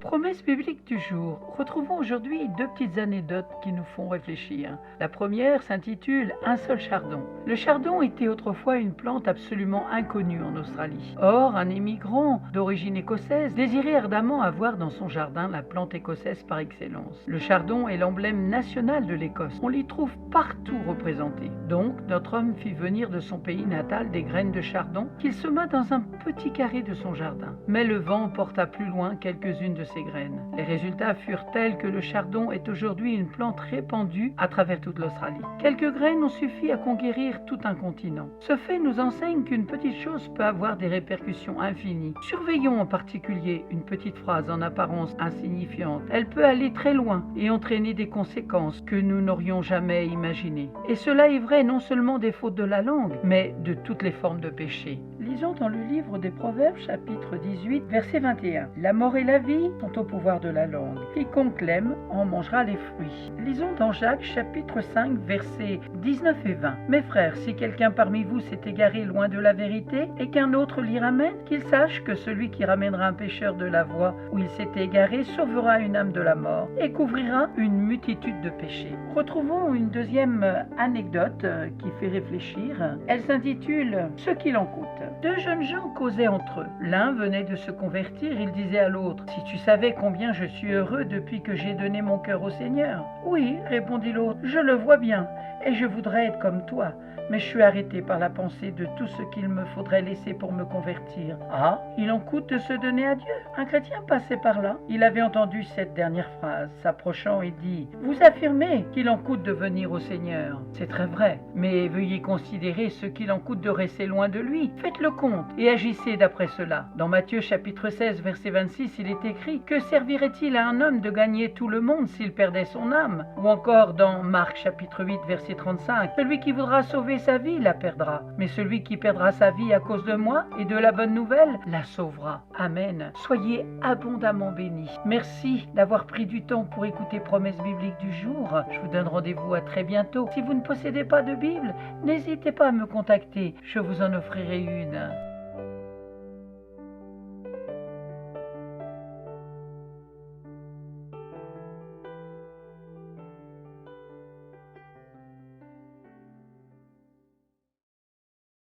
Promesse biblique du jour. Retrouvons aujourd'hui deux petites anecdotes qui nous font réfléchir. La première s'intitule « Un seul chardon ». Le chardon était autrefois une plante absolument inconnue en Australie. Or, un immigrant d'origine écossaise désirait ardemment avoir dans son jardin la plante écossaise par excellence. Le chardon est l'emblème national de l'Écosse. On l'y trouve partout représenté. Donc, notre homme fit venir de son pays natal des graines de chardon qu'il sema dans un petit carré de son jardin. Mais le vent porta plus loin quelques-unes de ces graines. Les résultats furent tels que le chardon est aujourd'hui une plante répandue à travers toute l'Australie. Quelques graines ont suffi à conquérir tout un continent. Ce fait nous enseigne qu'une petite chose peut avoir des répercussions infinies. Surveillons en particulier une petite phrase en apparence insignifiante. Elle peut aller très loin et entraîner des conséquences que nous n'aurions jamais imaginées. Et cela est vrai non seulement des fautes de la langue, mais de toutes les formes de péché. Lisons dans le livre des Proverbes, chapitre 18, verset 21. La mort et la vie sont au pouvoir de la langue. Quiconque l'aime en mangera les fruits. Lisons dans Jacques, chapitre 5, versets 19 et 20. Mes frères, si quelqu'un parmi vous s'est égaré loin de la vérité et qu'un autre l'y ramène, qu'il sache que celui qui ramènera un pécheur de la voie où il s'est égaré sauvera une âme de la mort et couvrira une multitude de péchés. Retrouvons une deuxième anecdote qui fait réfléchir. Elle s'intitule « Ce qu'il en coûte ». Deux jeunes gens causaient entre eux. L'un venait de se convertir, il disait à l'autre « Si tu savais combien je suis heureux depuis que j'ai donné mon cœur au Seigneur. »« Oui, répondit l'autre, je le vois bien, et je voudrais être comme toi. Mais je suis arrêté par la pensée de tout ce qu'il me faudrait laisser pour me convertir. » Ah, il en coûte de se donner à Dieu. Un chrétien passait par là. Il avait entendu cette dernière phrase. S'approchant, il dit « Vous affirmez qu'il en coûte de venir au Seigneur. C'est très vrai, mais veuillez considérer ce qu'il en coûte de rester loin de lui. Faites le compte et agissez d'après cela. » Dans Matthieu chapitre 16, verset 26, il est écrit « Que servirait-il à un homme de gagner tout le monde s'il perdait son âme ?» Ou encore dans Marc chapitre 8, verset 35 « Celui qui voudra sauver sa vie la perdra, mais celui qui perdra sa vie à cause de moi et de la bonne nouvelle la sauvera. » Amen. Soyez abondamment bénis. Merci d'avoir pris du temps pour écouter Promesse biblique du jour. Je vous donne rendez-vous à très bientôt. Si vous ne possédez pas de Bible, n'hésitez pas à me contacter. Je vous en offrirai une.